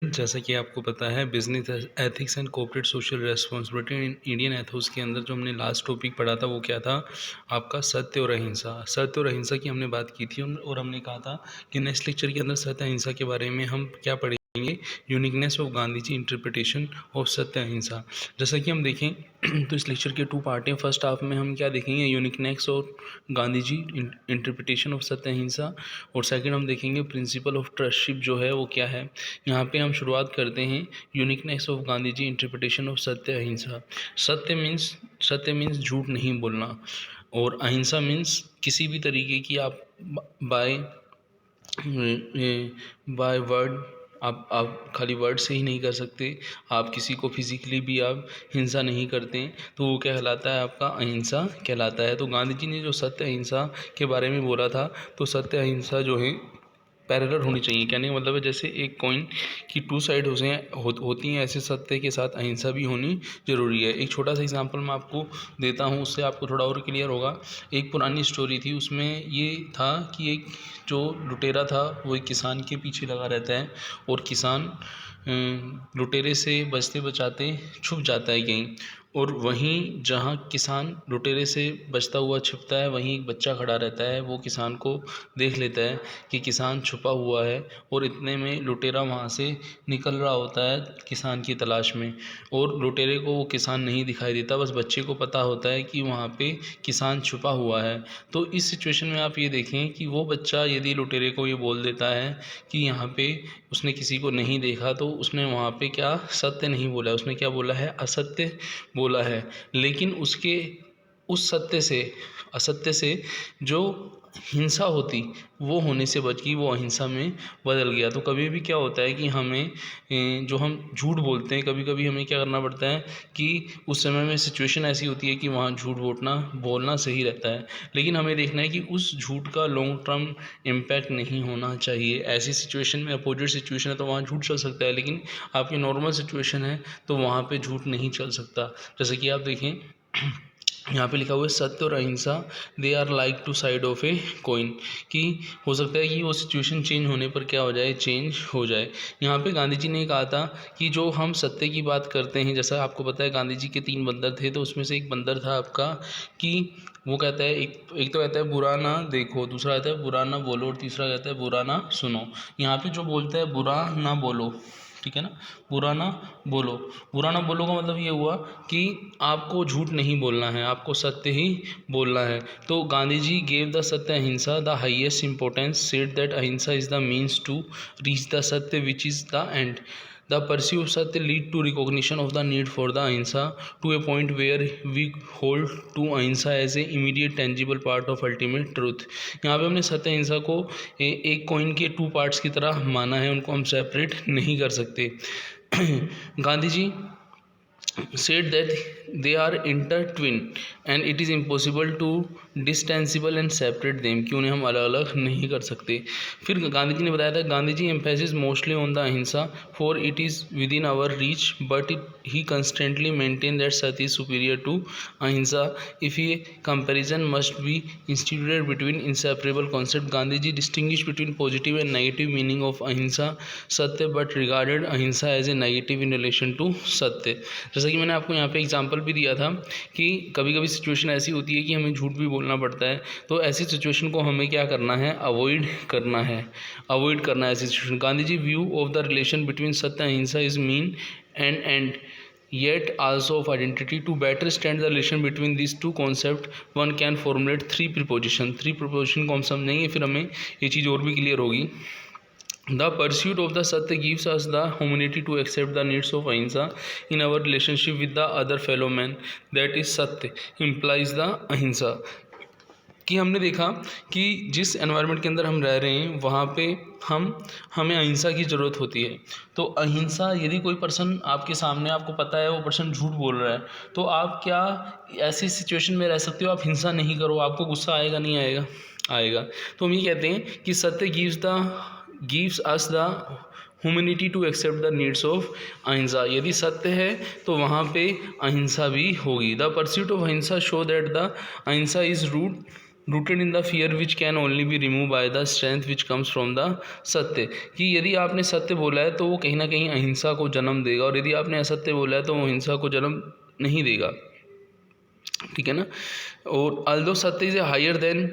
जैसा कि आपको पता है business ethics and corporate social responsibility in Indian Athos के अंदर जो हमने लास्ट टॉपिक पढ़ा था वो क्या था आपका सत्य और अहिंसा। सत्य और अहिंसा की हमने बात की थी और हमने कहा था कि नेक्स्ट लेक्चर के अंदर सत्य अहिंसा के बारे में हम क्या पढ़ेंगे, uniqueness of Gandhi ji interpretation of satya ahimsa. जैसा कि हम देखें तो इस लेक्चर के 2 पार्ट हैं। फर्स्ट हाफ में हम क्या देखेंगे, यूनिकनेस और गांधी जी इंटरप्रिटेशन ऑफ सत्य अहिंसा, और सेकंड हम देखेंगे प्रिंसिपल ऑफ ट्रस्टशिप जो है वो क्या है। यहाँ पे हम शुरुआत करते हैं uniqueness of Gandhi ji interpretation of satya ahimsa. सत्य मीन्स झूठ नहीं बोलना, और अहिंसा मीन्स किसी भी तरीके की आप बाय बाय वर्ड आप खाली वर्ड से ही नहीं कर सकते, आप किसी को फिजिकली भी आप हिंसा नहीं करते, तो वो क्या कहलाता है, आपका अहिंसा कहलाता है। तो गांधी जी ने जो सत्य अहिंसा के बारे में बोला था, तो सत्य अहिंसा जो है पैरेलल होनी चाहिए। कहने का मतलब है जैसे एक कॉइन की 2 साइड होती हैं, ऐसे सत्य के साथ अहिंसा भी होनी जरूरी है। एक छोटा सा एग्जांपल मैं आपको देता हूँ, उससे आपको थोड़ा और क्लियर होगा। एक पुरानी स्टोरी थी, उसमें ये था कि एक जो लुटेरा था वो एक किसान के पीछे लगा रहता है, और किसान लुटेरे से बचते बचाते छुप जाता है कहीं, और वहीं जहाँ किसान लुटेरे से बचता हुआ छिपता है वहीं एक बच्चा खड़ा रहता है। वो किसान को देख लेता है कि किसान छुपा हुआ है, और इतने में लुटेरा वहाँ से निकल रहा होता है किसान की तलाश में, और लुटेरे को वो किसान नहीं दिखाई देता, बस बच्चे को पता होता है कि वहाँ पे किसान छुपा हुआ है। तो इस सिचुएशन में आप ये देखें कि वो बच्चा यदि लुटेरे को ये बोल देता है कि यहाँ पे उसने किसी को नहीं देखा, तो उसने वहाँ पे क्या सत्य नहीं बोला है, उसने क्या बोला है, असत्य बोला है। लेकिन उसके उस सत्य से असत्य से जो हिंसा होती वो होने से बच गई, वो अहिंसा में बदल गया। तो कभी भी क्या होता है कि हमें जो हम झूठ बोलते हैं, कभी कभी हमें क्या करना पड़ता है कि उस समय में सिचुएशन ऐसी होती है कि वहाँ झूठ बोलना सही रहता है, लेकिन हमें देखना है कि उस झूठ का लॉन्ग टर्म इम्पैक्ट नहीं होना चाहिए। ऐसी सिचुएशन में अपोजिट सिचुएशन है तो वहाँ झूठ चल सकता है, लेकिन आपकी नॉर्मल सिचुएशन है तो वहाँ पे झूठ नहीं चल सकता। जैसे कि आप देखें यहाँ पे लिखा हुआ है सत्य और अहिंसा they are like two side of a coin, कि हो सकता है कि वो सिचुएशन चेंज होने पर क्या हो जाए, चेंज हो जाए। यहाँ पे गांधी जी ने कहा था कि जो हम सत्य की बात करते हैं, जैसा आपको पता है गांधी जी के 3 बंदर थे, तो उसमें से एक बंदर था आपका कि वो कहता है, एक तो कहता है बुरा ना देखो, दूसरा कहता है बुरा ना बोलो, और तीसरा कहता है बुरा ना सुनो। यहाँ पे जो बोलता है बुरा ना बोलो, ठीक है ना, बुरा ना बोलो, बुरा ना बोलो का मतलब ये हुआ कि आपको झूठ नहीं बोलना है, आपको सत्य ही बोलना है। तो Gandhi ji gave the satya ahimsa the highest importance, said that ahimsa is the means to reach the satya which is the end. The pursuit of Satya lead to recognition of the need for the Ahimsa to a point where we hold to Ahimsa as a immediate tangible part of ultimate truth। यहाँ पे हमने सत्य अहिंसा को एक coin के 2 parts की तरह माना है, उनको हम सेपरेट नहीं कर सकते। Gandhi ji said that they are intertwined and it is impossible to distensible and separate them, कि उन्हें हम अलग अलग नहीं कर सकते। फिर गांधी जी ने बताया था Gandhi ji emphasis mostly on the ahimsa for it is within our reach, but he constantly maintain that satya is superior to ahimsa if ये comparison must be instituted between inseparable concept. Gandhi ji distinguish between positive and negative meaning of ahimsa satya, but regarded ahimsa as a negative in relation to satya. जैसा कि मैंने आपको यहाँ पे example भी दिया था कि कभी कभी सिचुएशन ऐसी होती है कि हमें झूठ भी बोलना पड़ता है, तो ऐसी सिचुएशन को हमें क्या करना है, अवॉइड करना है ऐसी situation. Gandhi ji view of the relation between satya ahimsa is mean and yet also of identity। To better stand the relation between these two concepts one can formulate 3 preposition को हम समझेंगे, फिर हमें ये चीज़ और भी क्लियर होगी। The pursuit of the Satya gives us the humanity to accept the needs of Ahimsa in our relationship with the other fellow man, that is Satya implies the Ahimsa। कि हमने देखा कि जिस एनवायरनमेंट के अंदर हम रह रहे हैं वहाँ पे हमें अहिंसा की ज़रूरत होती है। तो अहिंसा, यदि कोई पर्सन आपके सामने, आपको पता है वो पर्सन झूठ बोल रहा है, तो आप क्या ऐसी सिचुएशन में रह सकते हो, आप हिंसा नहीं करो, आपको गुस्सा आएगा नहीं आएगा, आएगा। तो हम ये कहते हैं कि satya gives us the humanity to accept the needs of ahimsa. यदि सत्य है तो वहाँ पे अहिंसा भी होगी। The pursuit of ahimsa show that the ahimsa is root rooted in the fear which can only be remove by the strength which comes from the satya, कि यदि आपने सत्य बोला है तो वो कहीं ना कहीं अहिंसा को जन्म देगा, और यदि आपने असत्य बोला है तो वो हिंसा को जन्म नहीं देगा, ठीक है ना। और अल्दो सत्य is a higher than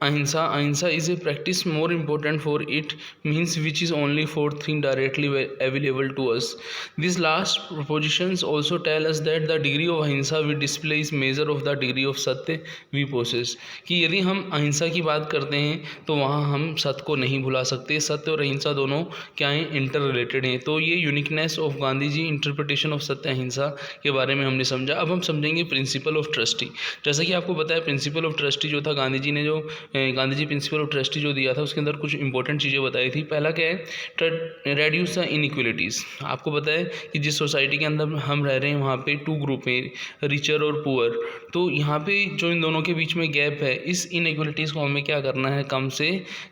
ahimsa, ahimsa is a practice more important for it means which is only for thing directly available to us. This last propositions also tell us that the degree of अहिंसा we display is measure of the degree of सत्य we possess, कि यदि हम अहिंसा की बात करते हैं तो वहाँ हम सत्य को नहीं भुला सकते। सत्य और अहिंसा दोनों क्या हैं, इंटर रिलेटेड हैं। तो ये uniqueness of Gandhi ji interpretation of satya ahimsa के बारे में हमने समझा। अब हम समझेंगे प्रिंसिपल ऑफ ट्रस्टी। जैसा कि आपको पता है प्रिंसिपल ऑफ ट्रस्टी जो था गांधी जी ने जो Gandhi ji principle of trustee जो दिया था उसके अंदर कुछ इंपॉर्टेंट चीज़ें बताई थी। पहला क्या है, रेड्यूस द इनइक्वलिटीज़। आपको पता है कि जिस सोसाइटी के अंदर हम रह रहे हैं वहाँ पे टू ग्रुप हैं, रिचर और पुअर। तो यहाँ पे जो इन दोनों के बीच में गैप है, इस इनइक्वलिटीज़ को हमें क्या करना है, कम से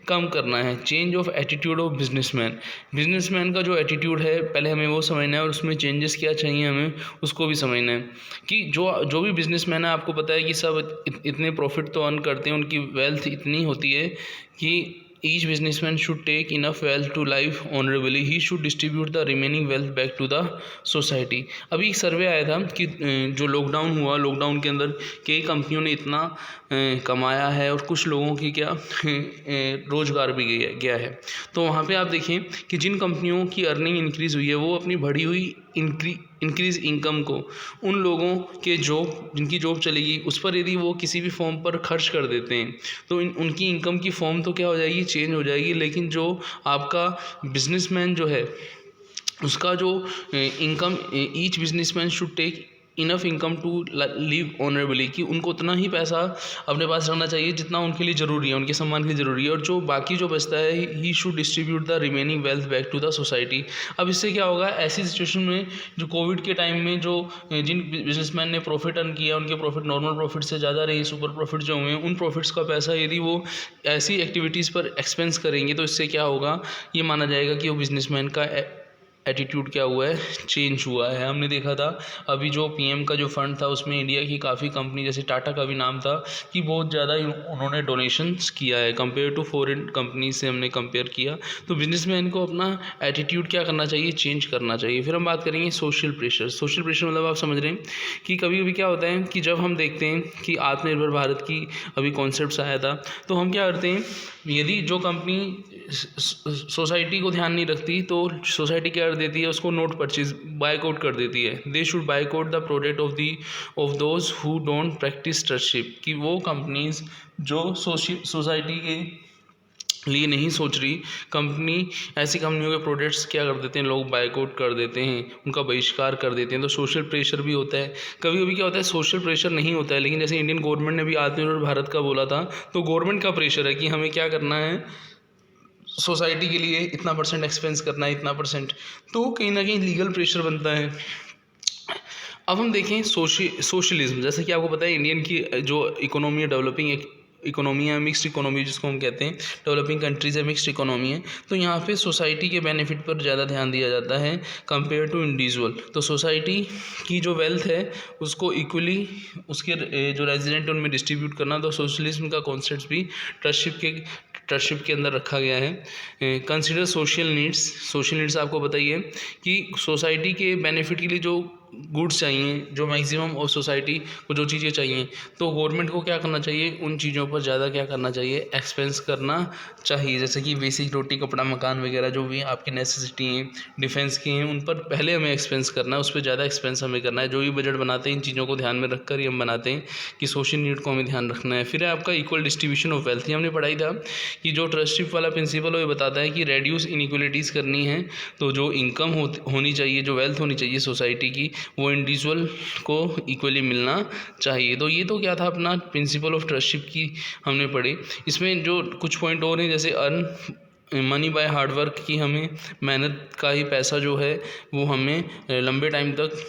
कम करना है। Change of attitude of businessman, businessman का जो एटीट्यूड है पहले हमें वो समझना है और उसमें चेंजेस क्या चाहिए हमें उसको भी समझना है। कि जो भी बिजनेसमैन है आपको पता है कि सब इतने प्रॉफिट तो अर्न करते हैं, उनकी वेल्थ इतनी होती है कि each businessman should take enough wealth to live honorably, he should distribute the remaining wealth back to the society। अभी एक सर्वे आया था कि जो लॉकडाउन हुआ, लॉकडाउन के अंदर कई कंपनियों ने इतना कमाया है और कुछ लोगों की क्या रोज़गार भी गया है। तो वहाँ पे आप देखें कि जिन कंपनियों की अर्निंग इंक्रीज़ हुई है वो अपनी बढ़ी हुई इंक्रीज़ इनकम को उन लोगों के जॉब जिनकी जॉब चलेगी उस पर यदि वो किसी भी फॉर्म पर खर्च कर देते हैं तो उनकी इनकम की फॉर्म तो क्या हो जाएगी, चेंज हो जाएगी। लेकिन जो आपका बिजनेसमैन जो है उसका जो income, each businessman should take enough income to live honourably, कि उनको उतना ही पैसा अपने पास रखना चाहिए जितना उनके लिए ज़रूरी है, उनके सम्मान के लिए ज़रूरी है। और जो बाकी जो बचता है ही should distribute the remaining wealth back to the society. अब इससे क्या होगा, ऐसी सिचुएशन में जो कोविड के टाइम में जो जिन बिजनेसमैन ने प्रॉफिट अर्न किया उनके प्रॉफिट नॉर्मल प्रॉफिट से ज़्यादा रहे, सुपर प्रॉफिट जो हुए उन प्रॉफिट्स का पैसा यदि वो ऐसी एक्टिविटीज़ पर एक्सपेंस करेंगे तो इससे क्या होगा, ये माना जाएगा कि वो बिजनेसमैन का एटीट्यूड क्या हुआ है, चेंज हुआ है। हमने देखा था अभी जो पीएम का जो फंड था उसमें इंडिया की काफ़ी कंपनी जैसे टाटा का भी नाम था कि बहुत ज़्यादा उन्होंने डोनेशंस किया है कंपेयर टू फॉरेन कंपनी से हमने कंपेयर किया। तो बिजनेसमैन को अपना एटीट्यूड क्या करना चाहिए, चेंज करना चाहिए। फिर हम बात करेंगे सोशल प्रेशर। सोशल प्रेशर मतलब आप समझ रहे हैं कि कभी कभी क्या होता है कि जब हम देखते हैं कि आत्मनिर्भर भारत की अभी कॉन्सेप्ट आया था तो हम क्या करते हैं, यदि जो कंपनी सोसाइटी को ध्यान नहीं रखती तो सोसाइटी क्या कर देती है, उसको नोट परचेज बायकआउट कर देती है। They should boycott the product of those who don't practise trusteeship, कि वो कंपनीज जो सोसाइटी के लिए नहीं सोच रही, कंपनी ऐसी कंपनियों के प्रोडक्ट्स क्या कर देते हैं, लोग बायकआउट कर देते हैं, उनका बहिष्कार कर देते हैं। तो सोशल प्रेशर भी होता है। कभी कभी क्या होता है, सोशल प्रेशर नहीं होता है, लेकिन जैसे इंडियन गवर्नमेंट ने भी आत्मनिर्भर भारत का बोला था तो गवर्नमेंट का प्रेशर है कि हमें क्या करना है, सोसाइटी के लिए इतना परसेंट एक्सपेंस करना है, इतना परसेंट, तो कहीं ना कहीं लीगल प्रेशर बनता है। अब हम देखें सोशलिज्म। जैसे कि आपको पता है इंडियन की जो इकोनॉमी है डेवलपिंग इकोनॉमी है, मिक्स्ड इकोनॉमी जिसको हम कहते हैं, डेवलपिंग कंट्रीज है, मिक्स्ड इकोनॉमी है। तो यहाँ पे सोसाइटी के बेनिफिट पर ज़्यादा ध्यान दिया जाता है कंपेयर टू इंडिविजुअल। तो सोसाइटी की जो वेल्थ है उसको इक्वली उसके जो रेजिडेंट उनमें डिस्ट्रीब्यूट करना। तो सोशलिज्म का कॉन्सेप्ट भी ट्रस्टशिप के अंदर रखा गया है। Consider social needs. Social needs आपको बताइए कि सोसाइटी के बेनिफिट के लिए जो गुड्स चाहिए, जो मैक्सिमम ऑफ सोसाइटी को जो चीज़ें चाहिए, तो गवर्नमेंट को क्या करना चाहिए, उन चीज़ों पर ज़्यादा क्या करना चाहिए, एक्सपेंस करना चाहिए। जैसे कि बेसिक रोटी कपड़ा मकान वगैरह जो भी आपकी नेसेसिटी हैं, डिफेंस की हैं, उन पर पहले हमें एक्सपेंस करना है, उस पर ज़्यादा एक्सपेंस हमें करना है। जो भी बजट बनाते हैं इन चीज़ों को ध्यान में रख कर ही हम बनाते हैं कि सोशल नीड को हमें ध्यान रखना है। फिर है आपका इक्वल डिस्ट्रीब्यूशन ऑफ वेल्थ। हमने पढ़ाई था कि जो ट्रस्टशिप वाला प्रिंसिपल है वो बताता है कि रेड्यूस इनइक्वलिटीज़ करनी है, तो जो इनकम होनी चाहिए, जो वेल्थ होनी चाहिए सोसाइटी की, वो इंडिविजुअल को इक्वली मिलना चाहिए। तो ये तो क्या था अपना प्रिंसिपल ऑफ ट्रस्टशिप की हमने पढ़ी। इसमें जो कुछ पॉइंट और हैं जैसे earn money by hard work, की हमें मेहनत का ही पैसा जो है वो हमें लंबे टाइम तक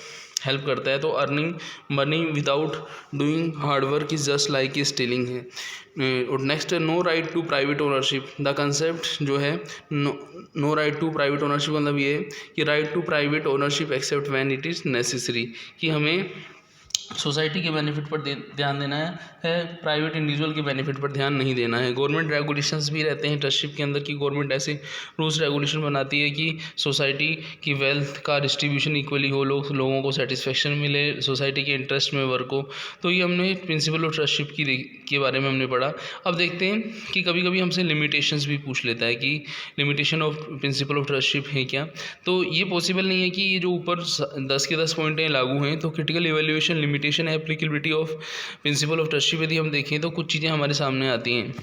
हेल्प करता है। तो earning money without doing hard work is just like a stealing है। और नेक्स्ट है no right to private ownership. The concept जो है no right to private ownership मतलब ये है कि right to private ownership except when it is necessary, कि हमें सोसाइटी के बेनिफिट पर ध्यान देना है, प्राइवेट इंडिविजुअल के बेनिफिट पर ध्यान नहीं देना है। गवर्नमेंट रेगुलेशंस भी रहते हैं ट्रस्टशिप के अंदर कि गवर्नमेंट ऐसे रूल्स रेगुलेशन बनाती है कि सोसाइटी की वेल्थ का डिस्ट्रीब्यूशन इक्वली हो, लोगों को सेटिस्फेक्शन मिले, सोसाइटी के इंटरेस्ट में वर्क हो। तो ये हमने प्रिंसिपल ऑफ ट्रस्टशिप के बारे में हमने पढ़ा। अब देखते हैं कि कभी कभी हमसे लिमिटेशंस भी पूछ लेता है कि लिमिटेशन ऑफ प्रिंसिपल ऑफ ट्रस्टशिप है क्या। तो ये पॉसिबल नहीं है कि ये जो ऊपर 10 के 10 पॉइंट हैं लागू हैं। तो critical evaluation, limitation, applicability of principle of ट्रस्टशिप यदि हम देखें तो कुछ चीज़ें हमारे सामने आती हैं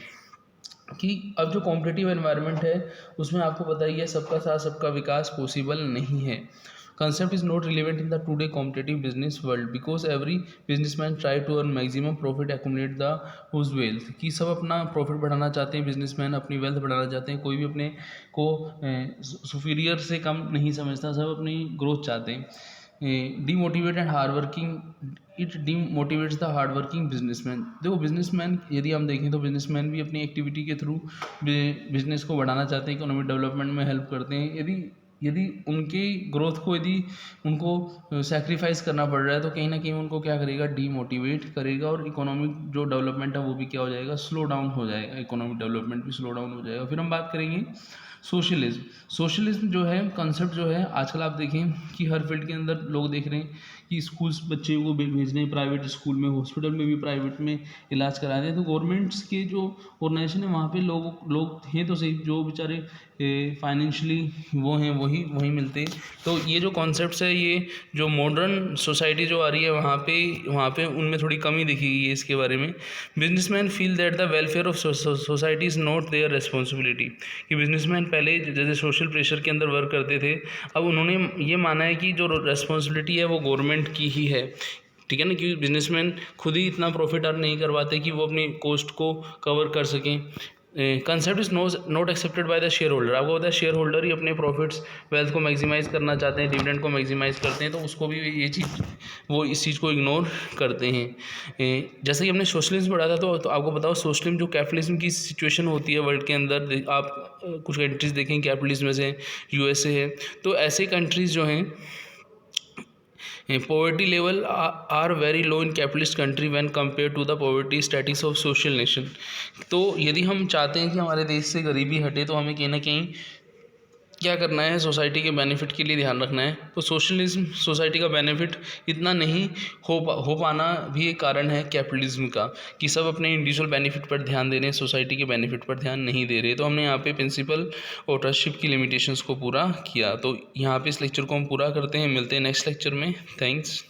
कि अब जो कॉम्पिटिटिव एनवायरनमेंट है उसमें आपको पता ही है सबका साथ सबका विकास पॉसिबल नहीं है। Concept is not relevant in the today competitive business world because every businessman try to earn maximum profit, accumulate the whose wealth। कि सब अपना प्रॉफिट बढ़ाना चाहते हैं, बिजनेसमैन अपनी वेल्थ बढ़ाना चाहते हैं, कोई भी अपने को सुपीरियर से कम नहीं समझता, सब अपनी ग्रोथ चाहते हैं। Demotivate and hard working, it demotivates the hard working businessman. देखो बिजनेसमैन यदि हम देखें तो बिजनेसमैन भी अपनी एक्टिविटी के थ्रू बिजनेस को बढ़ाना चाहते हैं, इकोनॉमिक डेवलपमेंट में हेल्प करते हैं। यदि उनकी ग्रोथ को यदि उनको सेक्रीफाइस करना पड़ रहा है तो कहीं ना कहीं उनको क्या करेगा, डीमोटिवेट करेगा, और इकोनॉमिक जो डेवलपमेंट है वो भी क्या हो जाएगा, स्लो डाउन हो जाएगा, इकोनॉमिक डेवलपमेंट भी स्लो डाउन हो जाएगा। फिर हम बात करेंगे सोशलिज्म। सोशलिज्म जो है कंसेप्ट जो है आजकल आप देखें कि हर फील्ड के अंदर लोग देख रहे हैं कि स्कूल्स बच्चे को भेज रहे हैं प्राइवेट स्कूल में, हॉस्पिटल में भी प्राइवेट में इलाज करा रहे हैं। तो गवर्नमेंट्स के जो ऑर्गेनाइजेशन है वहाँ पे लोग हैं तो सही, जो बेचारे फाइनेंशियली वो हैं वही मिलते हैं। तो ये जो कॉन्सेप्ट्स है, ये जो मॉडर्न सोसाइटी जो आ रही है वहाँ पे उनमें थोड़ी कमी दिखी गई है इसके बारे में। Businessman feel that the welfare of society is not their responsibility. कि बिजनेसमैन पहले जैसे सोशल प्रेशर के अंदर वर्क करते थे, अब उन्होंने ये माना है कि जो रेस्पॉन्सिबिलिटी है वो गवर्नमेंट की ही है। ठीक है ना, क्योंकि बिजनेसमैन खुद ही इतना प्रॉफिट अर्न नहीं करवाते कि वो अपनी कॉस्ट को कवर कर सकें। Concept is not accepted by the share holder. आपको पता है शेयर होल्डर ही अपने प्रॉफिट्स वेल्थ को मैक्सिमाइज करना चाहते हैं, डिविडेंड को मैक्सिमाइज करते हैं, तो उसको भी ये चीज़ वो इस चीज़ को इग्नोर करते हैं। जैसे कि हमने सोशलिज्म पढ़ा था तो आपको बताओ सोशलिज्म जो कैपिटलिज्म की सिचुएशन होती है वर्ल्ड के अंदर, आप कुछ कंट्रीज़ देखें कैपिटलिज्म में से यूएसए है, तो ऐसे कंट्रीज़ जो हैं poverty level are very low in capitalist country when compare to the poverty status of social nation. तो यदि हम चाहते हैं कि हमारे देश से गरीबी हटे तो हमें कहीं ना कहीं क्या करना है, सोसाइटी के बेनिफिट के लिए ध्यान रखना है। तो सोशलिज्म सोसाइटी का बेनिफिट इतना नहीं हो पाना भी एक कारण है कैपिटलिज्म का, कि सब अपने इंडिविजुअल बेनिफिट पर ध्यान दे रहे हैं, सोसाइटी के बेनिफिट पर ध्यान नहीं दे रहे। तो हमने यहाँ पे प्रिंसिपल और ट्रस्टशिप की लिमिटेशंस को पूरा किया। तो यहाँ पे इस लेक्चर को हम पूरा करते हैं, मिलते हैं नेक्स्ट लेक्चर में। थैंक्स।